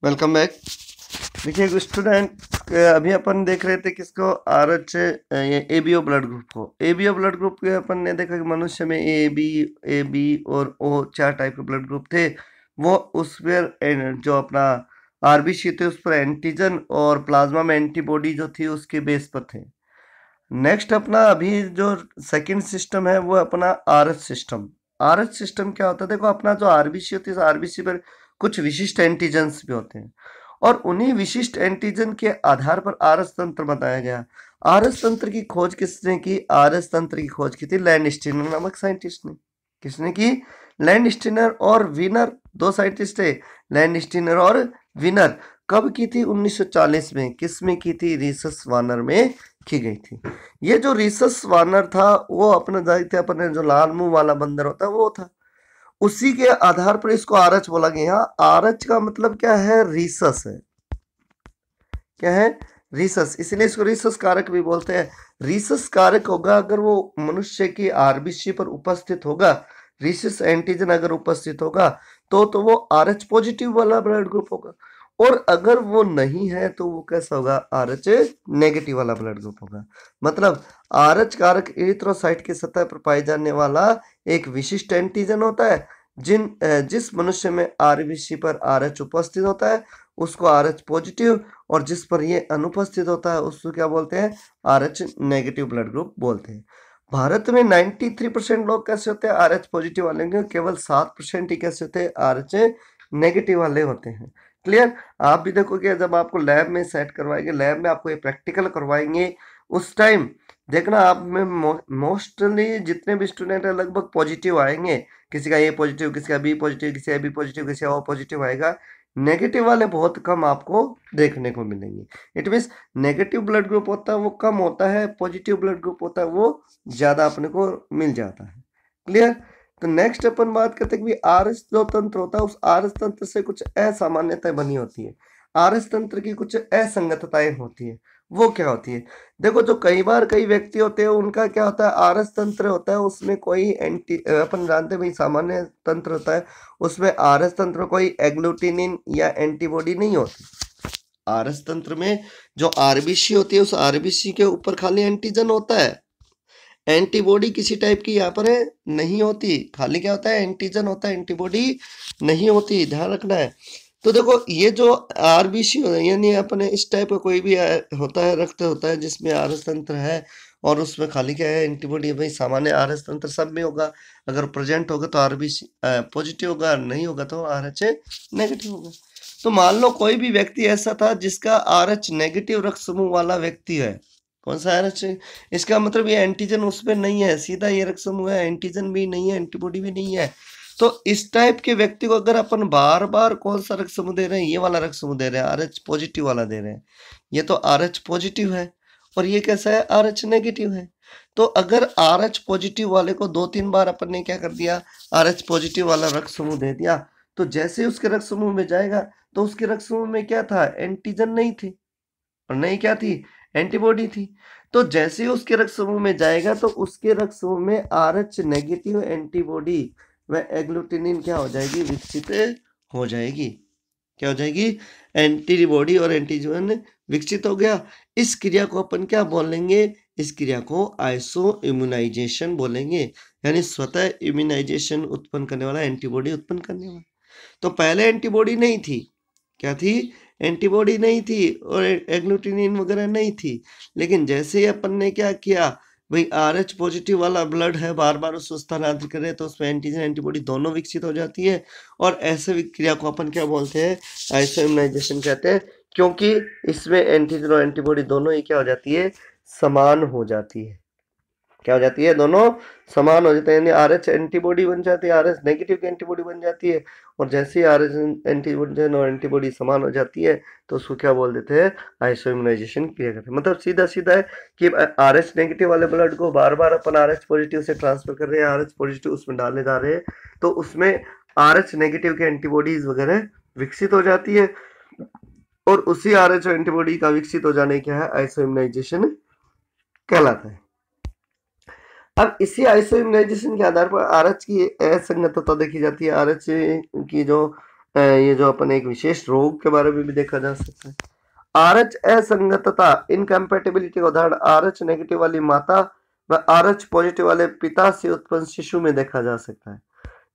Welcome back. देखिए student, अभी अपन देख रहे थे किसको, आर एच ये एबीओ ब्लड ग्रुप को। एबीओ ब्लड ग्रुप के अपन ने देखा कि मनुष्य में ए बी और ओ 4 टाइप के ब्लड ग्रुप थे। वो उस पर जो अपना आरबीसी थे उस पर एंटीजन और प्लाज्मा में एंटीबॉडी जो थी उसके बेस पर थे। नेक्स्ट अपना अभी जो सेकंड सिस्टम है वो अपना आरएच सिस्टम। आरएच सिस्टम क्या होता है? देखो अपना जो आरबीसी होती है, आरबीसी पर कुछ विशिष्ट एंटीजेंस भी होते हैं और उन्हीं विशिष्ट एंटीजन के आधार पर आरएस तंत्र बताया गया। आरएस तंत्र की खोज किसने की? आरएस तंत्र की खोज की थी लैंडस्टीनर नामक साइंटिस्ट ने। किसने की? लैंडस्टीनर और विनर, दो साइंटिस्ट थे, लैंडस्टीनर और विनर। कब की थी? 1940 में। किस में की थी? रिसस वार्नर में की गई थी। ये जो रिसस वार्नर था वो अपने जाते अपने जो लाल मुंह वाला बंदर होता है वो था। उसी के आधार पर इसको आरएच बोला गया। यहाँ आरएच का मतलब क्या है? रिसस है। क्या है? रिसस। इसलिए इसको रिसस कारक भी बोलते हैं। रिसस कारक होगा अगर वो मनुष्य की आरबीसी पर उपस्थित होगा, रिसस एंटीजन अगर उपस्थित होगा तो वो आरएच पॉजिटिव वाला ब्लड ग्रुप होगा। और अगर वो नहीं है तो वो कैसा होगा? आरएच नेगेटिव वाला ब्लड ग्रुप होगा। मतलब आरएच कारक एरिथ्रोसाइट की सतह पर पाए जाने वाला एक विशिष्ट एंटीजन होता है। जिस मनुष्य में आरबीसी पर आरएच उपस्थित होता है उसको आरएच पॉजिटिव, और जिस पर ये अनुपस्थित होता है उसको क्या बोलते हैं? आरएच नेगेटिव ब्लड ग्रुप बोलते हैं। भारत में 93% लोग कैसे होते हैं? आरएच पॉजिटिव वाले होंगे, केवल 7% ही कैसे होते हैं? आरएच नेगेटिव वाले होते हैं। क्लियर? आप भी देखोगे जब आपको लैब में सेट करवाएंगे, लैब में आपको ये प्रैक्टिकल करवाएंगे, उस टाइम देखना आप में मोस्टली जितने भी स्टूडेंट है लगभग पॉजिटिव आएंगे। किसी का ए पॉजिटिव, किसी का बी पॉजिटिव, किसी का बी पॉजिटिव, किसी का ओ पॉजिटिव आएगा। नेगेटिव वाले बहुत कम आपको देखने को मिलेंगे। It means negative blood group होता है वो कम होता है, पॉजिटिव ब्लड ग्रुप होता है वो ज़्यादा अपने को मिल जाता है। क्लियर? तो नेक्स्ट अपन बात करते हैं कि आरएस जो तंत्र होता है उस आरएस तंत्र से कुछ असामान्यताएं बनी होती है। आरएस तंत्र की कुछ असंगतताएं होती है। वो क्या होती है? देखो जो कई बार कई व्यक्ति होते हैं उनका क्या होता है, आरएस तंत्र होता है उसमें कोई अपन जानते हैं भाई सामान्य तंत्र होता है उसमें आरएस तंत्र में कोई एग्लूटिनिन या एंटीबॉडी नहीं होती। आरएस तंत्र में जो आरबीसी होती है उस आरबीसी के ऊपर खाली एंटीजन होता है, एंटीबॉडी किसी टाइप की यहाँ पर नहीं होती। खाली क्या होता है? एंटीजन होता है, एंटीबॉडी नहीं होती, ध्यान रखना है। तो देखो ये जो आरबीसी यानी अपने इस टाइप का कोई भी होता है, रक्त होता है जिसमें आरएस तंत्र है और उसमें खाली क्या है? एंटीबॉडी। भाई सामान्य आरएस तंत्र सब में होगा, अगर प्रेजेंट होगा तो आरबीसी पॉजिटिव होगा, नहीं होगा तो आरएच नेगेटिव होगा। तो मान लो कोई भी व्यक्ति ऐसा था जिसका आरएच नेगेटिव रक्त समूह वाला व्यक्ति है। कौन सा आरएच? इसका मतलब ये एंटीजन उसमें नहीं है, सीधा ये रक्त समूह है, एंटीजन भी नहीं है, एंटीबॉडी भी नहीं है। तो इस टाइप के व्यक्ति को अगर अपन बार बार कौन सा रक्त समूह दे रहे हैं? ये वाला रक्त समूह दे रहे हैं, आरएच पॉजिटिव वाला दे रहे हैं। ये तो आरएच पॉजिटिव है और ये कैसा है? आरएच नेगेटिव है। तो अगर आरएच पॉजिटिव वाले को 2-3 बार अपन ने क्या कर दिया? आरएच पॉजिटिव वाला रक्त समूह दे दिया, तो जैसे ही उसके रक्त समूह में जाएगा तो उसके रक्त समूह में क्या था? एंटीजन नहीं थी और नहीं क्या थी? एंटीबॉडी थी। तो जैसे ही उसके रक्त समूह में जाएगा तो उसके रक्त समूह में आरएच नेगेटिव एंटीबॉडी व एग्लूटिनिन क्या हो जाएगी? विकसित हो जाएगी। क्या हो जाएगी? एंटीबॉडी और एंटीजन विकसित हो गया। इस क्रिया को अपन क्या बोलेंगे? इस क्रिया को आइसो इम्यूनाइजेशन बोलेंगे, यानी स्वतः इम्यूनाइजेशन उत्पन्न करने वाला, एंटीबॉडी उत्पन्न करने वाला। तो पहले एंटीबॉडी नहीं थी। क्या थी? एंटीबॉडी नहीं थी और एग्लूटिनिन वगैरह नहीं थी। लेकिन जैसे ही अपन ने क्या किया, भाई आरएच पॉजिटिव वाला ब्लड है, बार बार उसको स्थानांतरित करें तो उसमें एंटीजन एंटीबॉडी दोनों विकसित हो जाती है और ऐसे क्रिया को अपन क्या बोलते हैं? आइसोइम्यूनाइजेशन कहते हैं, क्योंकि इसमें एंटीजन और एंटीबॉडी दोनों ही क्या हो जाती है? समान हो जाती है। क्या हो जाती है? दोनों समान हो जाते हैं, यानी आरएच एंटीबॉडी बन जाती है, आरएच नेगेटिव की एंटीबॉडी बन जाती है। और जैसे ही आरएच एंटीबॉडी और एंटीबॉडी समान हो जाती है तो उसको क्या बोल देते हैं? आइसोइम्यूनाइजेशन क्रिया करते हैं। मतलब सीधा सीधा है कि आरएच नेगेटिव वाले ब्लड को बार बार अपन आरएच पॉजिटिव से ट्रांसफर कर रहे हैं, आरएच पॉजिटिव उसमें डाले जा रहे हैं, तो उसमें आरएच नेगेटिव के एंटीबॉडीज वगैरह विकसित हो जाती है और उसी आरएच एंटीबॉडी का विकसित हो जाने क्या है? आइसोइम्यूनाइजेशन कहलाता है। अब इसी आइसोइम्यूनाइजेशन के आधार पर आरएच की असंगतता देखी जाती है। आरएच की जो ये जो अपन एक विशेष रोग के बारे में भी देखा जा सकता है। आरएच असंगतता इनकम्पैटिबिलिटी का उदाहरण आरएच नेगेटिव वाली माता व आरएच पॉजिटिव वाले पिता से उत्पन्न शिशु में देखा जा सकता है,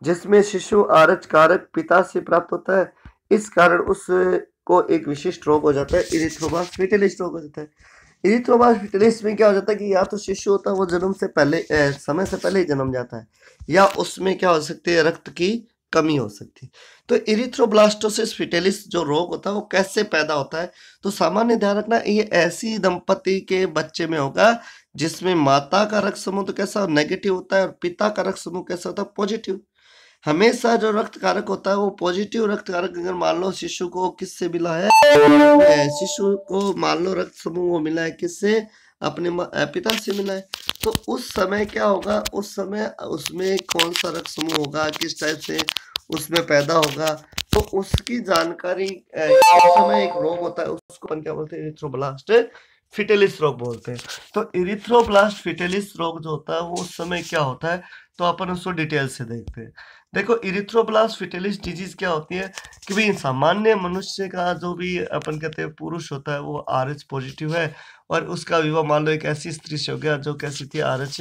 जिसमें शिशु आरएच कारक पिता से प्राप्त होता है। इस कारण उसको एक विशिष्ट रोग हो जाता है, इरिथ्रोब्लास्ट फिटिलिस रोग हो जाता है। इरिथ्रोब्लास्ट फिटिलिस में क्या हो जाता है कि या तो शिशु होता है वो जन्म से पहले समय से पहले ही जन्म जाता है, या उसमें क्या हो सकती है, रक्त की कमी हो सकती है। तो इरिथ्रोब्लास्टोसिस फिटिलिस जो रोग होता है वो कैसे पैदा होता है, तो सामान्य ध्यान रखना ये ऐसी दंपति के बच्चे में होगा जिसमें माता का रक्त समूह तो कैसा नेगेटिव होता है और पिता का रक्त समूह कैसा होता है, पॉजिटिव। हमेशा जो रक्त कारक होता है वो पॉजिटिव रक्त कारक अगर मान लो शिशु को किससे मिला है, शिशु को मान लो रक्त समूह वो मिला है किससे, अपने पिता से मिला है, तो उस समय क्या होगा, उस समय उसमें कौन सा रक्त समूह होगा, किस टाइप से उसमें पैदा होगा, तो उसकी जानकारी उस समय एक रोग होता है उसको अपन क्या बोलते हैं, इरिथ्रोब्लास्ट फिटिलिस रोग बोलते हैं। तो इरिथ्रोब्लास्ट फिटिलिस रोग जो होता है वो उस समय क्या होता है, तो अपन उसको डिटेल से देखते हैं। देखो इरिथ्रोब्लास्ट फिटिलिस डिजीज क्या होती है कि भाई सामान्य मनुष्य का जो भी अपन कहते हैं पुरुष होता है वो आरएच पॉजिटिव है और उसका विवाह मान लो एक ऐसी स्त्री से हो गया जो कैसी थी, आरएच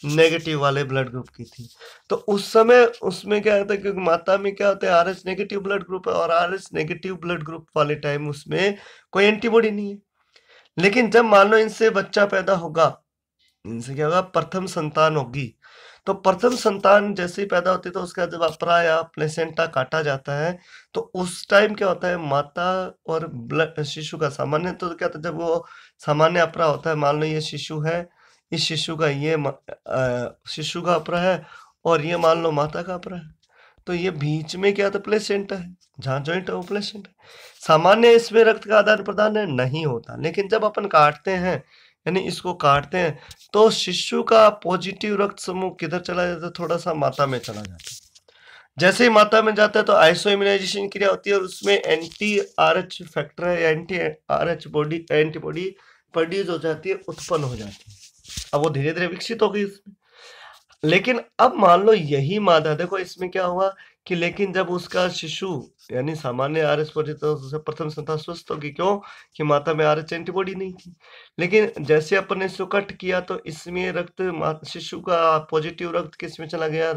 नेगेटिव वाले ब्लड ग्रुप की थी। तो उस समय उसमें क्या होता है, क्योंकि माता में क्या होता है आरएच नेगेटिव ब्लड ग्रुप है और आरएच नेगेटिव ब्लड ग्रुप वाले टाइम उसमें कोई एंटीबॉडी नहीं है। लेकिन जब मान लो इनसे बच्चा पैदा होगा, इनसे क्या होगा, प्रथम संतान होगी, तो प्रथम संतान जैसे ही पैदा होती है तो उसका जब अपरा या प्लेसेंटा काटा जाता है तो उस टाइम क्या होता है, माता और ब्लड शिशु का सामान्य तो क्या होता है, जब वो सामान्य अपरा होता है, मान लो ये शिशु है, इस शिशु का ये शिशु का अपरा है और ये मान लो माता का अपरा है, तो ये बीच में क्या था, प्लेसेंटा है, जहाँ जॉइंट है वो प्लेसेंटा है। सामान्य इसमें रक्त का आदान प्रदान नहीं होता, लेकिन जब अपन काटते हैं यानी इसको काटते हैं तो शिशु का पॉजिटिव रक्त समूह किधर चला जाता है, थोड़ा सा माता में चला जाता है। जैसे ही माता में जाता है तो आइसो इम्यूनाइजेशन क्रिया होती है और उसमें एंटी आरएच फैक्टर है या anti RH body antibody produce हो जाती है, उत्पन्न हो जाती है। अब वो धीरे धीरे विकसित हो गई उसमें। लेकिन अब मान लो यही मादा, देखो इसमें क्या हुआ कि लेकिन जब उसका शिशु यानी सामान्य आरएच पॉजिटिव तो उससे प्रथम संतान स्वस्थ होगी, क्यों कि माता में आरएच एंटीबॉडी नहीं थी। लेकिन जैसे अपन ने इसको कट किया तो इसमें रक्त शिशु का पॉजिटिव रक्त किस में चला गया,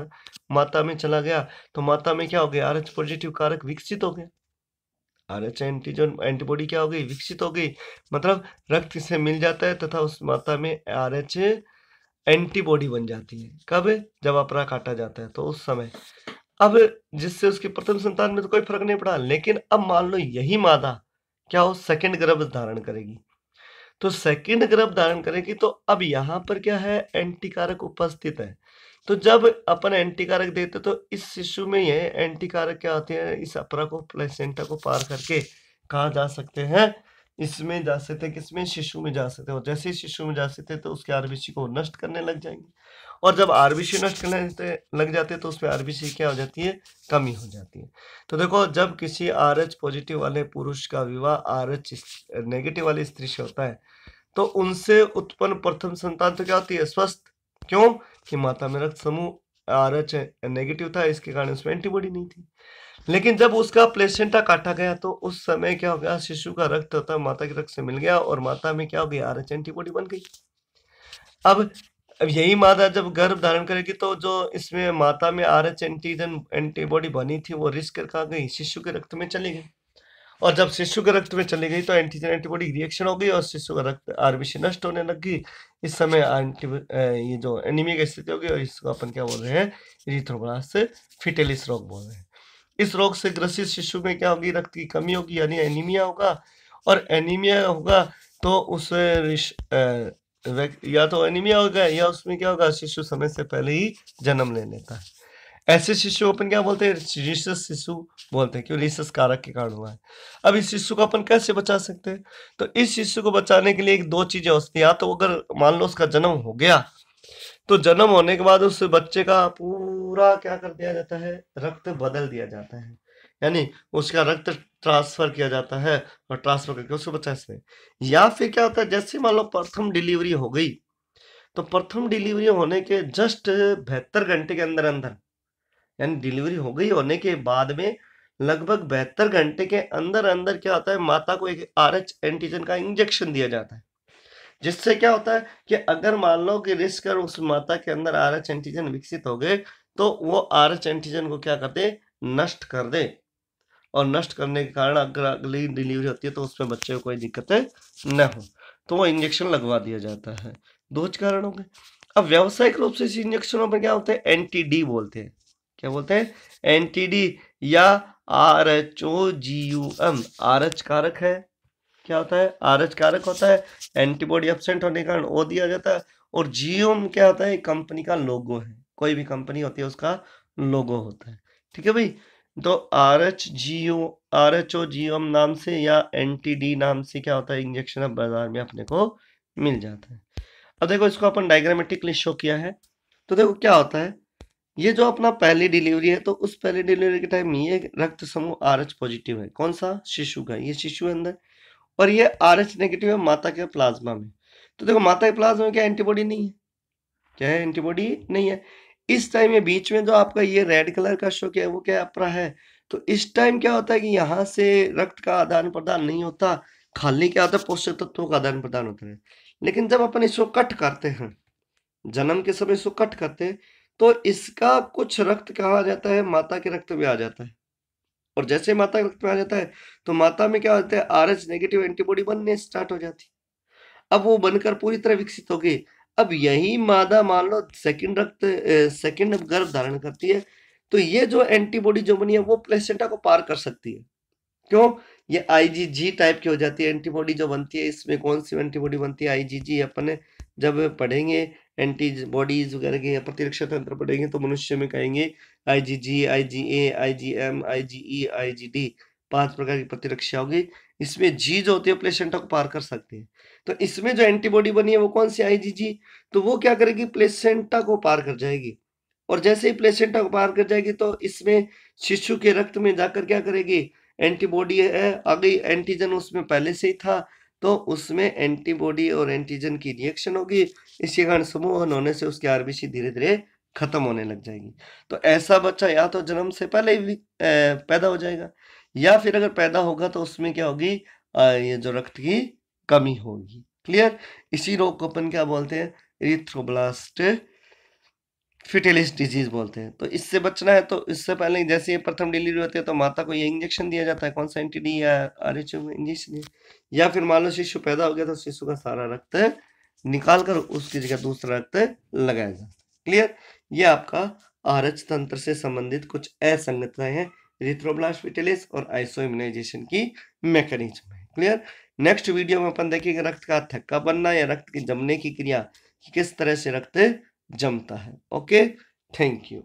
माता में चला गया, तो माता में क्या हो गया, आरएच पॉजिटिव कारक विकसित हो गया, आरएच एंटीजन एंटीबॉडी क्या हो गई, विकसित हो गई, मतलब रक्त से मिल जाता है तथा उस माता में आरएच एंटीबॉडी बन जाती है। कब, जब अपरा काटा जाता है तो उस समय। अब जिससे उसकी प्रथम संतान में तो कोई फर्क नहीं पड़ा, लेकिन अब मान लो यही मादा क्या हो, सेकंड गर्भ धारण करेगी, तो सेकंड गर्भ धारण करेगी तो अब यहाँ पर क्या है, एंटी कारक उपस्थित है। तो जब अपन एंटी कारक देते तो इस शिशु में ये एंटी कारक क्या होते हैं, इस अपरा को प्लेसेंटा को पार करके कहाँ जा सकते हैं, इसमें जा सकते हैं, किसमें, शिशु में जा सकते हैं। और जैसे ही शिशु में जा सकते हैं तो उसके आरबीसी को नष्ट करने लग जाएंगे, और जब आरबीसी नष्ट करने लग जाते हैं तो उसमें आरबीसी क्या हो जाती है, कमी हो जाती है। तो देखो जब किसी आरएच पॉजिटिव वाले पुरुष का विवाह आरएच नेगेटिव वाली स्त्री से होता है तो उनसे उत्पन्न प्रथम संतान तो क्या होती है, स्वस्थ, क्यों कि माता में रक्त समूह आरएच नेगेटिव था, इसके कारण उसमें एंटीबॉडी नहीं थी। लेकिन जब उसका प्लेसेंटा काटा गया तो उस समय क्या हो गया, शिशु का रक्त होता है माता के रक्त से मिल गया और माता में क्या हो गया, आरएच एंटीबॉडी बन गई। अब यही मादा जब गर्भ धारण करेगी तो जो इसमें माता में आरएच एंटीजन एंटीबॉडी बनी थी वो रिस्क कर कहाँ गई, शिशु के रक्त में चली गई, और जब शिशु के रक्त में चली गई तो एंटीजन एंटीबॉडी रिएक्शन हो गई और शिशु का रक्त आरबीसी नष्ट होने लग गई। इस समय ये जो एनीमिया की स्थिति होगी और इसको अपन क्या बोल रहे हैं, इरिथ्रोब्लास्ट फिटिलिस रोग बोल रहे हैं। इस रोग से ग्रसित शिशु में क्या होगी, रक्त की कमी होगी यानी एनीमिया होगा, और एनीमिया होगा तो उसमें या तो एनीमिया होगा या उसमें क्या होगा, शिशु समय से पहले ही जन्म ले लेता है। ऐसे शिशु अपन क्या बोलते हैं, रीसस शिशु बोलते हैं, क्यों, रीसस कारक के कारण हुआ है। अब इस शिशु को अपन कैसे बचा सकते हैं, तो इस शिशु को बचाने के लिए एक दो चीजें होती हैं, या तो अगर मान लो उसका जन्म हो गया तो जन्म होने के बाद उस बच्चे का पूरा क्या कर दिया जाता है, रक्त बदल दिया जाता है, यानी उसका रक्त ट्रांसफर किया जाता है और ट्रांसफर करके उसको बचा सकते हैं। या फिर क्या होता है, जैसे मान लो प्रथम डिलीवरी हो गई तो प्रथम डिलीवरी होने के जस्ट 72 घंटे के अंदर अंदर, यानी डिलीवरी हो गई होने के बाद में लगभग 72 घंटे के अंदर अंदर क्या होता है, माता को एक RH एंटीजन का इंजेक्शन दिया जाता है, जिससे क्या होता है कि अगर मान लो कि रिस्क कर उस माता के अंदर RH एंटीजन विकसित हो गए तो वो RH एंटीजन को क्या कर दे, नष्ट कर दे, और नष्ट करने के कारण अगर अगली डिलीवरी होती है तो उसमें बच्चे को कोई दिक्कत न हो, तो वो इंजेक्शन लगवा दिया जाता है। दो कारण हो गए। अब व्यावसायिक रूप से इस इंजेक्शनों पर क्या होते हैं, एनटीडी बोलते हैं। क्या बोलते हैं, एनटीडी या RHOGUM। RH कारक है, क्या होता है, RH कारक होता है, एंटीबॉडी एब्सेंट होने के कारण O दिया जाता है, और GUM क्या होता है, कंपनी का लोगो है, कोई भी कंपनी होती है उसका लोगो होता है। ठीक है भाई, तो RHOGUM नाम से या NTD नाम से क्या होता है, इंजेक्शन अब बाजार में अपने को मिल जाता है। अब देखो इसको अपन डायग्रामेटिकली शो किया है, तो देखो क्या होता है, ये जो अपना पहली डिलीवरी है, तो उस पहली डिलीवरी के टाइम ये रक्त समूह RH पॉजिटिव है, कौन सा, शिशु का, ये शिशु है अंदर, और ये RH नेगेटिव है माता के प्लाज्मा में। तो देखो माता के प्लाज्मा में क्या एंटीबॉडी नहीं है, क्या है, एंटीबॉडी नहीं है। इस टाइम ये बीच में जो आपका ये रेड कलर का शो किया है वो क्या अपरा है, तो इस टाइम क्या होता है कि यहाँ से रक्त का आदान प्रदान नहीं होता, खाली क्या होता है, पोषक तत्वों का आदान प्रदान होता है। लेकिन जब अपन इसको कट करते हैं, जन्म के समय इसको कट करते हैं, तो इसका कुछ रक्त कहाँ आ जाता है, माता के रक्त में आ जाता है, और जैसे माता के रक्त में आ जाता है तो माता में क्या होता है, RH नेगेटिव एंटीबॉडी बनने स्टार्ट हो जाती है। अब वो बनकर पूरी तरह विकसित हो गई। अब यही मादा मान लो सेकंड गर्भ धारण करती है, तो ये जो एंटीबॉडी जो बनी है वो प्लेसेंटा को पार कर सकती है। क्यों, ये IgG टाइप की हो जाती है एंटीबॉडी जो बनती है। इसमें कौन सी एंटीबॉडी बनती है, IgG। अपन जब पढ़ेंगे एंटीबॉडीज वगैरह के प्रतिरक्षा तंत्र पढ़ेंगे तो मनुष्य में कहेंगे IgG, IgA, IgM, IgE, IgD, 5 प्रकार की प्रतिरक्षा होगी। इसमें जी जो होती है प्लेसेंटा को पार कर सकती है। तो इसमें जो एंटीबॉडी बनी है वो कौन सी, IgG, तो वो क्या करेगी, प्लेसेंटा को पार कर जाएगी, और जैसे ही प्लेसेंटा को पार कर जाएगी तो इसमें शिशु के रक्त में जाकर क्या करेगी, एंटीबॉडी है आ गई, एंटीजन उसमें पहले से ही था, तो उसमें एंटीबॉडी और एंटीजन की रिएक्शन होगी, इसी कारण समूहन होने से उसकी आरबीसी धीरे धीरे खत्म होने लग जाएगी। तो ऐसा बच्चा या तो जन्म से पहले ही पैदा हो जाएगा, या फिर अगर पैदा होगा तो उसमें क्या होगी, ये जो रक्त की कमी होगी। क्लियर, इसी रोग को अपन क्या बोलते हैं, इरिथ्रोब्लास्ट फिटिलिस डिजीज बोलते हैं। तो इससे बचना है तो इससे पहले जैसे ये प्रथम डिलीवरी होती है तो माता को ये इंजेक्शन दिया जाता है, कौन सा, एंटीडी या RH इंजेक्शन, या फिर मान लो शिशु पैदा हो गया तो शिशु का सारा रक्त निकाल कर उसकी जगह दूसरा रक्त लगाया जाता है। क्लियर, ये आपका RH तंत्र से संबंधित कुछ असंगतताएं हैं, इरिथ्रोब्लास्ट फिटिलिस और आइसो इम्यूनाइजेशन की मैकेनिज्म है। क्लियर, नेक्स्ट वीडियो में अपन देखेंगे रक्त का थक्का बनना या रक्त की जमने की क्रिया, किस तरह से रक्त जमता है। Okay, thank you.